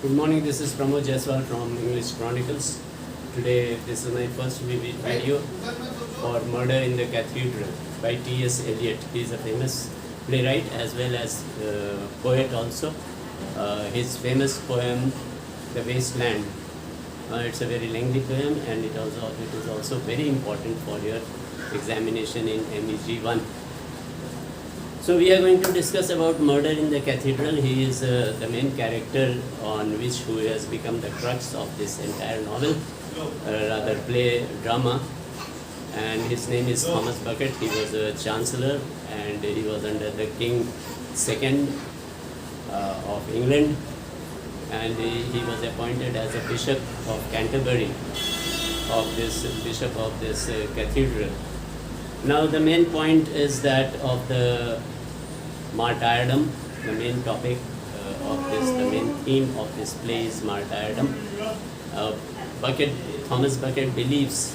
Good morning, this is Pramod Jaiswal from English Chronicles. Today, this is my first video for Murder in the Cathedral by T.S.Eliot. He is a famous playwright as well as poet also. His famous poem, The Wasteland, it's a very lengthy poem and it is also very important for your examination in MEG 1. So we are going to discuss about Murder in the Cathedral. He is the main character who has become the crux of this entire novel, rather play drama. And his name is Thomas Becket. He was a chancellor and he was under the King II of England, and he was appointed as a bishop of Canterbury, bishop of this cathedral. Now the main point is that of the martyrdom, the main topic the main theme of this play is martyrdom. Thomas Becket believes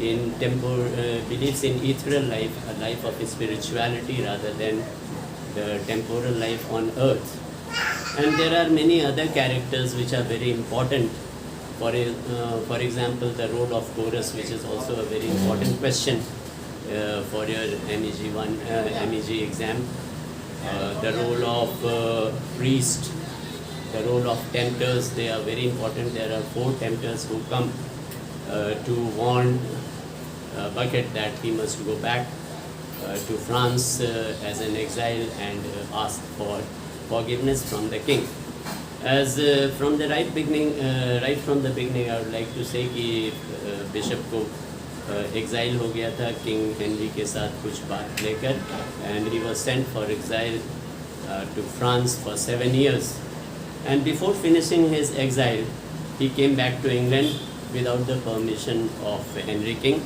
in ethereal life, a life of spirituality rather than the temporal life on earth. And there are many other characters which are very important. For example, the role of chorus, which is also a very important question for your MEG exam. The role of priest, the role of tempters, they are very important. There are 4 tempters who come to warn Becket that he must go back to France as an exile and ask for forgiveness from the king. As from the right from the beginning, I would like to say कि bishop को exile हो गया था King Henry के साथ कुछ बात लेकर, and he was sent for exile to France for 7 years. And before finishing his exile, he came back to England without the permission of Henry King,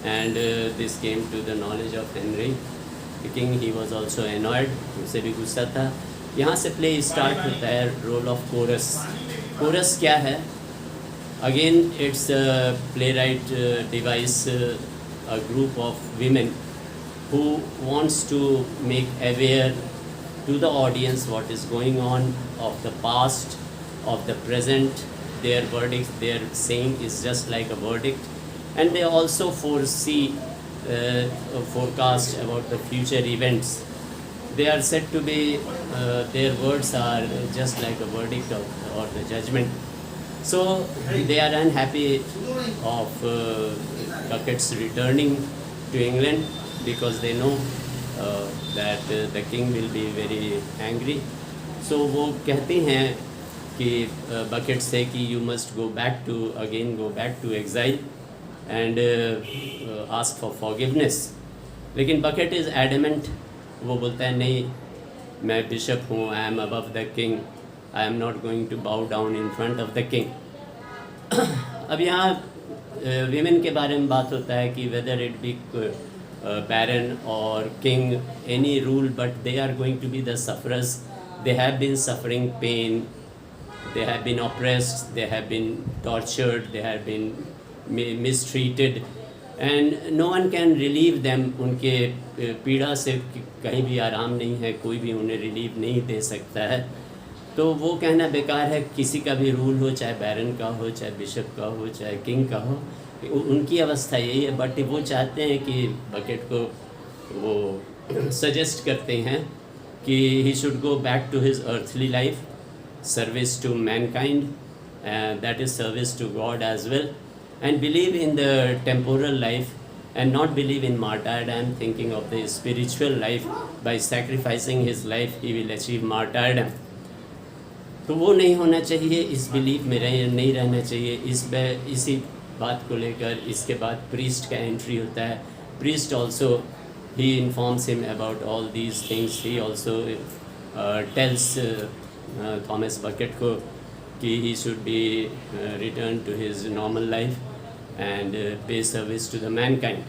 and this came to the knowledge of Henry the King. He was also annoyed, उसे भी गुस्सा था. यहाँ से play start होता है role of coarse. Coarse क्या है? Again, it's a playwright device, a group of women who wants to make aware to the audience what is going on of the past, of the present. Their verdict, their saying is just like a verdict, and they also forecast about the future events. They are said to be, their words are just like a verdict or the judgment. So they are unhappy of Becket's returning to England because they know that the king will be very angry. So वो कहते हैं कि Becket से कि you must go back to exile and ask for forgiveness. लेकिन Becket is adamant. वो बोलता है नहीं, मैं बिशप हूँ, I am above the king. I am not going to bow down in front of the king. अब यहाँ women के बारे में बात होता है कि whether it be baron or king, any rule, but they are going to be the sufferers. They have been suffering pain, they have been oppressed, they have been tortured, they have been mistreated, and no one can relieve them. उनके पीड़ा से कहीं भी आराम नहीं है, कोई भी उन्हें रिलीव नहीं दे सकता है. तो वो कहना बेकार है. किसी का भी रूल हो, चाहे बैरन का हो, चाहे बिशप का हो, चाहे किंग का हो, उनकी अवस्था यही है. बट वो चाहते हैं कि बकेट को वो सजेस्ट करते हैं कि he should go back to his earthly life, service to mankind, that is service to God as well, and believe in the temporal life and not believe in martyrdom, thinking of the spiritual life. By sacrificing his life he will achieve martyrdom. तो वो नहीं होना चाहिए, इस belief में नहीं रहना चाहिए. इसी बात को लेकर इसके बाद प्रीस्ट का एंट्री होता है. Priest also he informs him about all these things. He also tells Thomas Becket को कि he should be returned to his normal life and pay service to the mankind.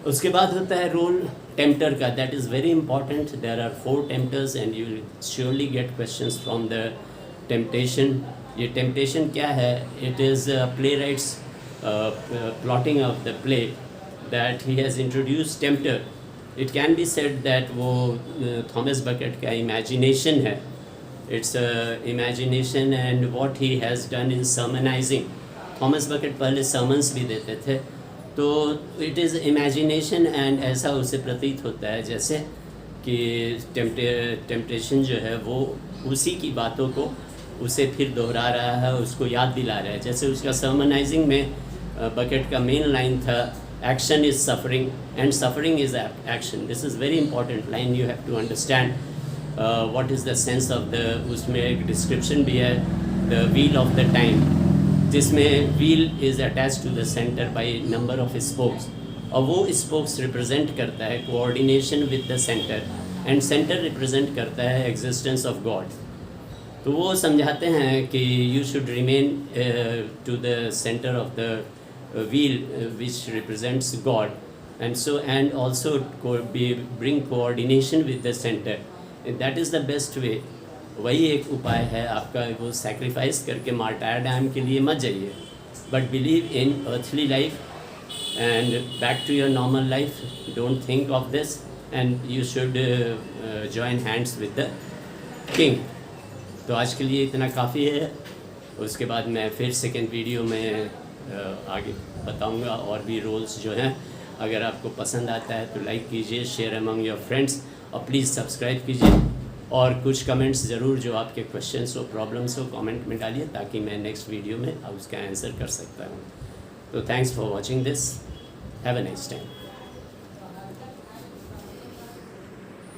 उसके बाद होता है रोल टेम्पटर का. That is very important. There are 4 tempters and you will surely get questions from the temptation. ये temptation क्या है? It is playwright's plotting of the play that he has introduce tempter. It can be said that वो Thomas Becket का imagination है It's imagination and what he has done in sermonizing. Thomas bucket पहले sermons भी देते थे, तो it is imagination and ऐसा उसे प्रतीत होता है जैसे कि टेम्पटेशन जो है वो उसी की बातों को उसे फिर दोहरा रहा है, उसको याद दिला रहा है। जैसे उसका सर्मनाइजिंग में बकेट का मेन लाइन था, action is suffering and suffering is action. This is very important line, you have to understand what is the sense of the, उसमें एक डिस्क्रिप्शन भी है, the wheel of the time, जिसमें wheel is attach to the centre by number of spokes, और वो spokes represent करता है coordination with the centre, and centre represent करता है एग्जिस्टेंस ऑफ गॉड। तो वो समझाते हैं कि you should remain to the centre of the wheel which represents God, and so and also bring coordination with the centre, that is the best way. वही एक उपाय है आपका, वो सैक्रिफाइस करके मार्टायरडम के लिए मत जाइए, but believe in earthly life and back to your normal life. Don't think of this, and you should join hands with the king. तो आज के लिए इतना काफ़ी है, उसके बाद मैं फिर सेकेंड वीडियो में आगे बताऊंगा और भी रोल्स जो हैं। अगर आपको पसंद आता है तो लाइक कीजिए, शेयर अमंग योर फ्रेंड्स, और प्लीज़ सब्सक्राइब कीजिए, और कुछ कमेंट्स ज़रूर जो आपके क्वेश्चंस हो, प्रॉब्लम्स हो, कमेंट में डालिए ताकि मैं नेक्स्ट वीडियो में उसका आंसर कर सकता हूँ। So thanks for watching this. Have a nice time.